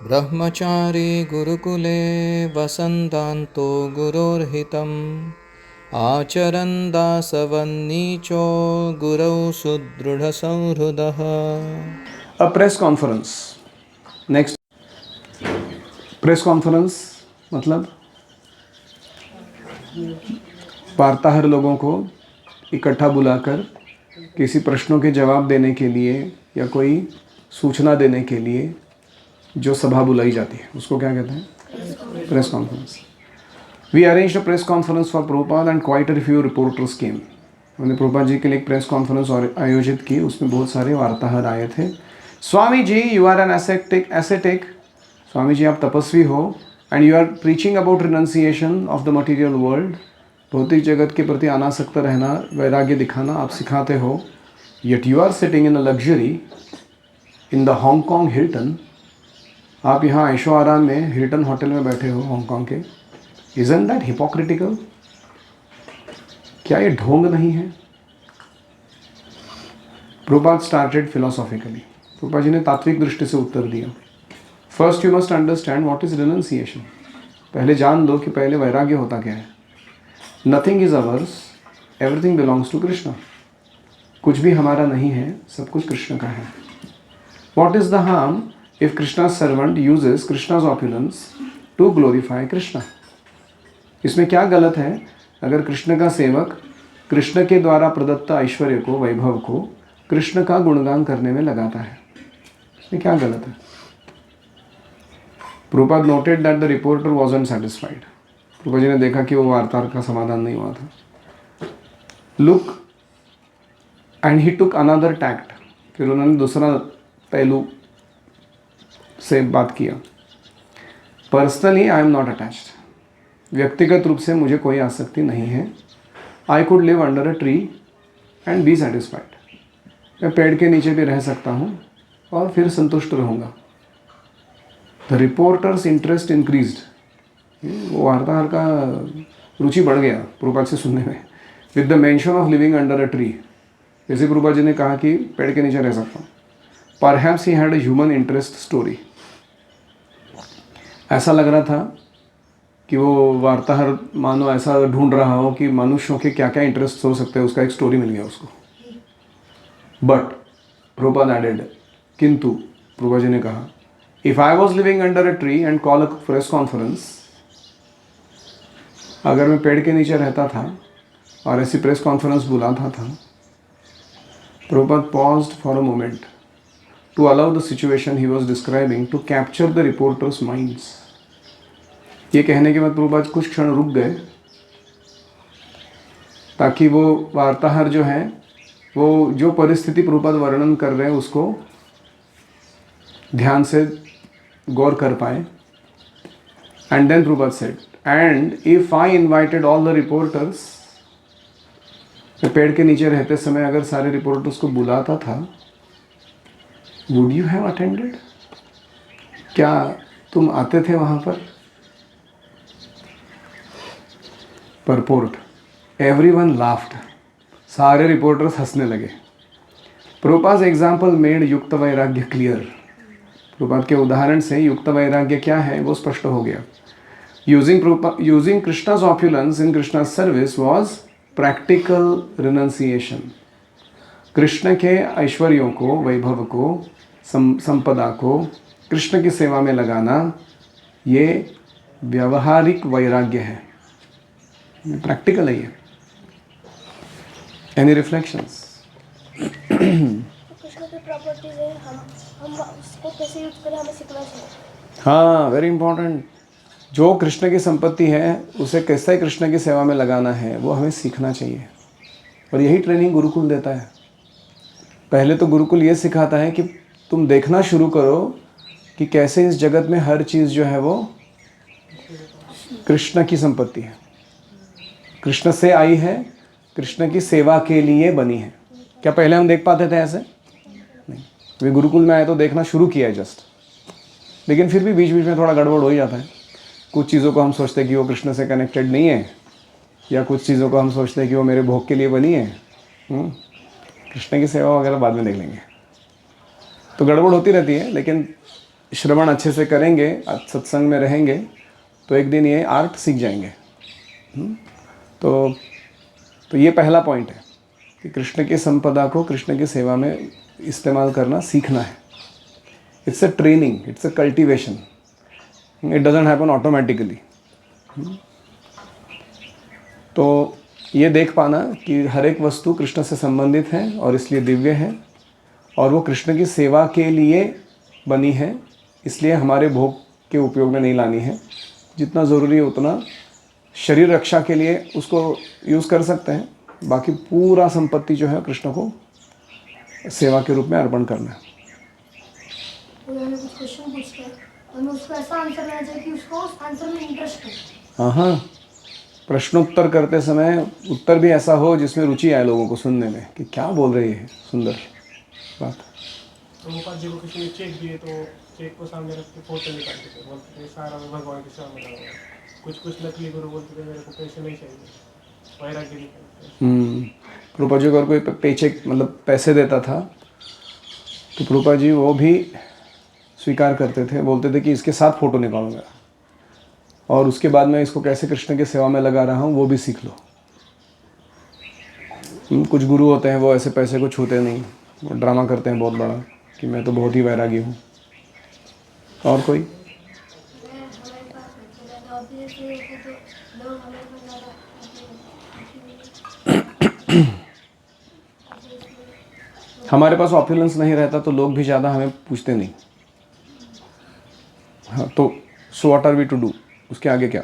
ब्रह्मचारी गुरुकुले वसन्तान्तो गुरोर्हितम् आचरन् दासवन्नीचो गुरौ सुदृढसंहृदः। A press conference. Next, press conference मतलब वार्ताहर लोगों को इकट्ठा बुलाकर किसी प्रश्नों के जवाब देने के लिए या कोई सूचना देने के लिए जो सभा बुलाई जाती है उसको क्या कहते हैं? Press conference. We arranged a press conference for Prabhupada and quite a few reporters came. हमने प्रभुपाद जी के लिए एक प्रेस कॉन्फ्रेंस आयोजित की, उसमें बहुत सारे वार्ताहर आए थे। Swami ji, you are an ascetic. Swami ji, आप तपस्वी हो and you are preaching about renunciation of the material world. भौतिक जगत के प्रति अनासक्त रहना, वैराग्य दिखाना आप सिखाते हो। Yet you are sitting in a luxury in the Hong Kong Hilton. आप यहाँ ऐशो आराम में हिल्टन होटल में बैठे हो हांगकॉन्ग के। Isn't that hypocritical? क्या ये ढोंग नहीं है? Prabhupada started philosophically. प्रभुपाद जी ने तात्विक दृष्टि से उत्तर दिया। First you must understand what is renunciation. पहले जान लो कि पहले वैराग्य होता क्या है। Nothing is ours, everything belongs to Krishna. कुछ भी हमारा नहीं है, सब कुछ कृष्ण का है। What is the harm if Krishna servant uses Krishna's opulence to glorify Krishna? इसमें क्या गलत है अगर कृष्ण का सेवक कृष्ण के द्वारा प्रदत्त ऐश्वर्य को, वैभव को कृष्ण का गुणगान करने में लगाता है? इसमें क्या गलत है? Prabhupada noted that the reporter wasn't satisfied. Prabhupada ji ने देखा कि वो वार्ताहर का समाधान नहीं हुआ था। Look and he took another tact. फिर उन्होंने दूसरा पहलू से बात किया। Personally I am not attached. व्यक्तिगत रूप से मुझे कोई आसक्ति नहीं है। I could live under a tree and be satisfied. मैं पेड़ के नीचे भी रह सकता हूँ और फिर संतुष्ट रहूँगा। The reporters interest increased. वो वार्ताहर का रुचि बढ़ गया प्रभुपाद से सुनने में। With the mention of living under a tree, जैसे प्रभुपाद जी ने कहा कि पेड़ के नीचे रह सकता हूँ। Perhaps he had a human interest story. ऐसा लग रहा था कि वो वार्ताहर मानो ऐसा ढूंढ रहा हो कि मनुष्यों के क्या क्या इंटरेस्ट हो सकते हैं, उसका एक स्टोरी मिल गया उसको। बट प्रभुपाद एडेड, किंतु प्रभुपाद जी ने कहा, if I was living under a tree and call a press conference, अगर मैं पेड़ के नीचे रहता था और ऐसी प्रेस कॉन्फ्रेंस बुलाता था। Prabhupada paused for a moment to allow the situation he was describing to capture the reporters' minds. ये कहने के बाद प्रभुपाद कुछ क्षण रुक गए ताकि वो वार्ताहर जो है वो जो परिस्थिति प्रभुपाद वर्णन कर रहे हैं उसको ध्यान से गौर कर पाए। And then Prabhupada said, and if I invited all the reporters, मैं पेड़ के नीचे रहते समय अगर सारे रिपोर्टर्स को बुलाता था, वुड यू हैव अटेंडेड? क्या तुम आते थे वहाँ पर? Purport, everyone laughed. सारे रिपोर्टर्स हंसने लगे। प्रभुपाद एग्जाम्पल मेड युक्त वैराग्य क्लियर। प्रभुपाद के उदाहरण से युक्त वैराग्य क्या है वो स्पष्ट हो गया। Using Krishna's opulence in Krishna's service was practical renunciation. Krishna के ऐश्वर्यों को, वैभव को, संपदा को कृष्ण की सेवा में लगाना, ये व्यवहारिक वैराग्य है, प्रैक्टिकल है ये। Any reflections? कृष्ण की प्रॉपर्टीज है, हम उसको कैसे यूज करें हमें सीखना चाहिए। हाँ, वेरी इंपॉर्टेंट। जो कृष्ण की संपत्ति है उसे कैसे कृष्ण की सेवा में लगाना है वो हमें सीखना चाहिए। और यही ट्रेनिंग गुरुकुल देता है। पहले तो गुरुकुल ये सिखाता है कि तुम देखना शुरू करो कि कैसे इस जगत में हर चीज़ जो है वो कृष्ण की संपत्ति है, कृष्ण से आई है, कृष्ण की सेवा के लिए बनी है। क्या पहले हम देख पाते थे ऐसे? नहीं। वे गुरुकुल में आए तो देखना शुरू किया है जस्ट, लेकिन फिर भी बीच बीच में थोड़ा गड़बड़ हो ही जाता है। कुछ चीज़ों को हम सोचते हैं कि वो कृष्ण से कनेक्टेड नहीं है, या कुछ चीज़ों को हम सोचते हैं कि वो मेरे भोग के लिए बनी है। कृष्ण की सेवा वगैरह बाद में देख लेंगे। तो गड़बड़ होती रहती है, लेकिन श्रवण अच्छे से करेंगे, सत्संग में रहेंगे, तो एक दिन ये आर्ट सीख जाएंगे। तो ये पहला पॉइंट है कि कृष्ण की संपदा को कृष्ण की सेवा में इस्तेमाल करना सीखना है। It's a training, it's a cultivation, it doesn't happen automatically. तो ये देख पाना कि हर एक वस्तु कृष्ण से संबंधित है और इसलिए दिव्य है, और वो कृष्ण की सेवा के लिए बनी है, इसलिए हमारे भोग के उपयोग में नहीं लानी है। जितना ज़रूरी है उतना शरीर रक्षा के लिए उसको यूज़ कर सकते हैं, बाकी पूरा संपत्ति जो है कृष्ण को सेवा के रूप में अर्पण करना है। उन्होंने कुछ क्वेश्चन पूछते हैं, हमें उसको ऐसा आंसर देना चाहिए कि उसको उस आंसर में इंटरेस्ट हो। हाँ, प्रश्नोत्तर करते समय उत्तर भी ऐसा हो जिसमें रुचि आए लोगों को सुनने में कि क्या बोल रही है, सुंदर बात। प्रभुपाद जी को किसी ने चेक दिए तो चेक को सामने रख के फोटो निकालते थे, बोलते थे सारा मैं भगवान के सामने लगा हुआ। कुछ नकली गुरु बोलते थे मेरे को पैसे नहीं चाहिए, वैराग्य निकालते। प्रभुपाद जी को अगर कोई पेचेक मतलब पैसे देता था तो प्रभुपाद जी वो भी स्वीकार करते थे, बोलते थे कि इसके साथ फ़ोटो निकालूंगा और उसके बाद मैं इसको कैसे कृष्ण की सेवा में लगा रहा हूँ वो भी सीख लो। कुछ गुरु होते हैं वो ऐसे पैसे को छूते नहीं, वो ड्रामा करते हैं बहुत बड़ा कि मैं तो बहुत ही वैरागी हूँ। और कोई हमारे पास ऑप्युलेंस नहीं रहता तो लोग भी ज़्यादा हमें पूछते नहीं। हाँ, तो so what are we to do, उसके आगे क्या?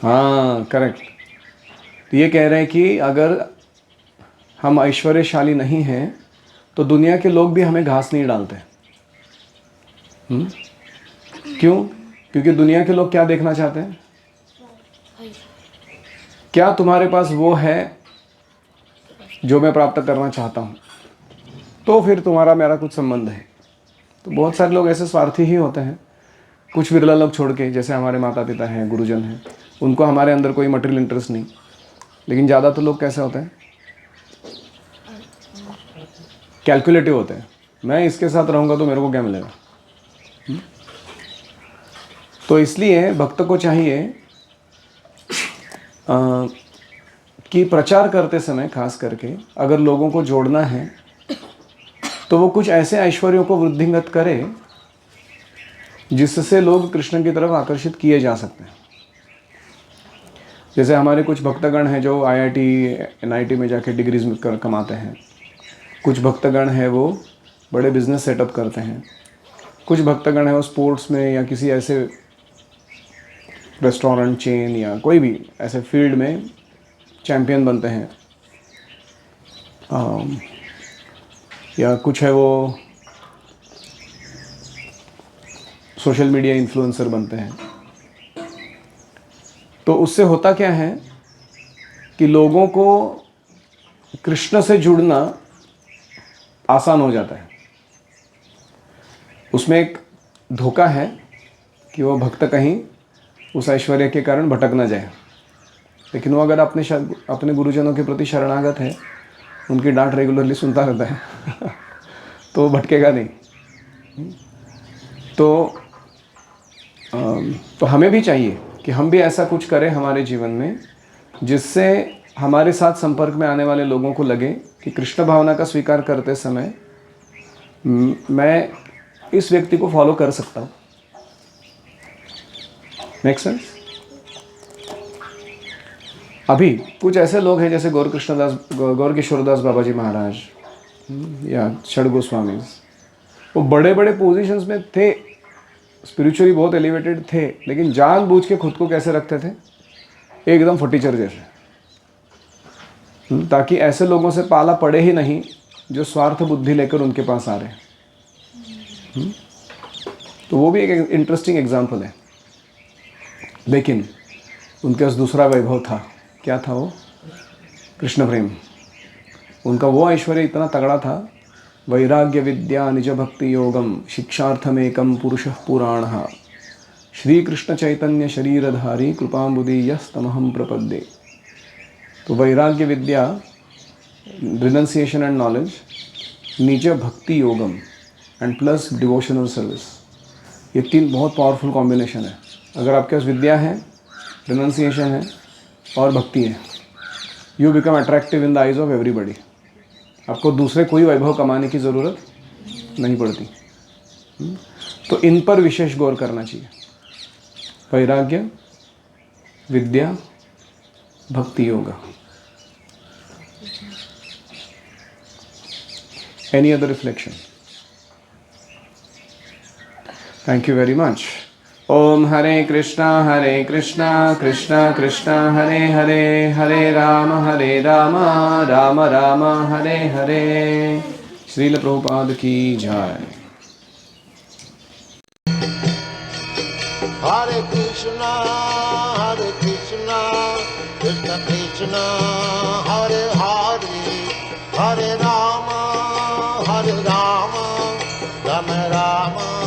हाँ, करेक्ट। तो ये कह रहे हैं कि अगर हम ऐश्वर्यशाली नहीं हैं तो दुनिया के लोग भी हमें घास नहीं डालते। क्यों? क्योंकि दुनिया के लोग क्या देखना चाहते हैं? क्या तुम्हारे पास वो है जो मैं प्राप्त करना चाहता हूँ, तो फिर तुम्हारा मेरा कुछ संबंध है। तो बहुत सारे लोग ऐसे स्वार्थी ही होते हैं, कुछ विरला लोग छोड़ के, जैसे हमारे माता पिता हैं, गुरुजन हैं, उनको हमारे अंदर कोई मटेरियल इंटरेस्ट नहीं। लेकिन ज़्यादातर लोग कैसे होते हैं? कैलकुलेटिव होते हैं, मैं इसके साथ रहूँगा तो मेरे को क्या मिलेगा। तो इसलिए भक्त को चाहिए कि प्रचार करते समय खास करके अगर लोगों को जोड़ना है तो वो कुछ ऐसे ऐश्वर्यों को वृद्धिंगत करे जिससे लोग कृष्ण की तरफ आकर्षित किए जा सकते हैं। जैसे हमारे कुछ भक्तगण हैं जो IIT NIT में जाके डिग्रीज कमाते हैं, कुछ भक्तगण हैं वो बड़े बिजनेस सेटअप करते हैं, कुछ भक्तगण हैं वो स्पोर्ट्स में या किसी ऐसे रेस्टोरेंट चेन या कोई भी ऐसे फील्ड में चैम्पियन बनते हैं, या कुछ है वो सोशल मीडिया इन्फ्लुएंसर बनते हैं। तो उससे होता क्या है कि लोगों को कृष्ण से जुड़ना आसान हो जाता है। उसमें एक धोखा है कि वो भक्त कहीं उस ऐश्वर्य के कारण भटक ना जाए, लेकिन वो अगर अपने गुरुजनों के प्रति शरणागत है, उनकी डांट रेगुलरली सुनता रहता है तो वो भटकेगा नहीं। तो हमें भी चाहिए कि हम भी ऐसा कुछ करें हमारे जीवन में जिससे हमारे साथ संपर्क में आने वाले लोगों को लगे कि कृष्ण भावना का स्वीकार करते समय मैं इस व्यक्ति को फॉलो कर सकता हूँ। Make sense? अभी कुछ ऐसे लोग हैं जैसे गौर किशोरदास बाबा जी महाराज या षड गोस्वामी, वो बड़े बड़े पोजीशंस में थे, स्पिरिचुअली बहुत एलिवेटेड थे, लेकिन जानबूझ के खुद को कैसे रखते थे? एकदम फटीचर जैसे, ताकि ऐसे लोगों से पाला पड़े ही नहीं जो स्वार्थ बुद्धि लेकर उनके पास आ रहे हैं। तो वो भी एक इंटरेस्टिंग एग्जाम्पल है। लेकिन उनके पास दूसरा वैभव था। क्या था वो? कृष्ण प्रेम। उनका वो ऐश्वर्य इतना तगड़ा था, वैराग्य विद्या निज भक्ति योगम शिक्षार्थमेकम पुरुषः पुराणः श्री कृष्ण चैतन्य शरीरधारी कृपाम्बुदीयस्तमहं प्रपद्ये। तो वैराग्य विद्या, रिनंसिएशन एंड नॉलेज, निज भक्ति योगम एंड प्लस डिवोशनल सर्विस, ये 3 बहुत पावरफुल कॉम्बिनेशन है। अगर आपके पास विद्या है, रिनंसिएशन है और भक्ति है, you become attractive in the eyes of everybody. आपको दूसरे कोई वैभव कमाने की ज़रूरत नहीं पड़ती। तो इन पर विशेष गौर करना चाहिए, वैराग्य, विद्या, भक्ति yoga. Any other reflection? Thank you very much. Om Hare Krishna Krishna Krishna Hare Hare, Hare Rama Rama Rama Hare Hare. Srila Prabhupada ki jai. Hare Krishna Krishna Krishna Hare Hare, Hare Rama Rama Rama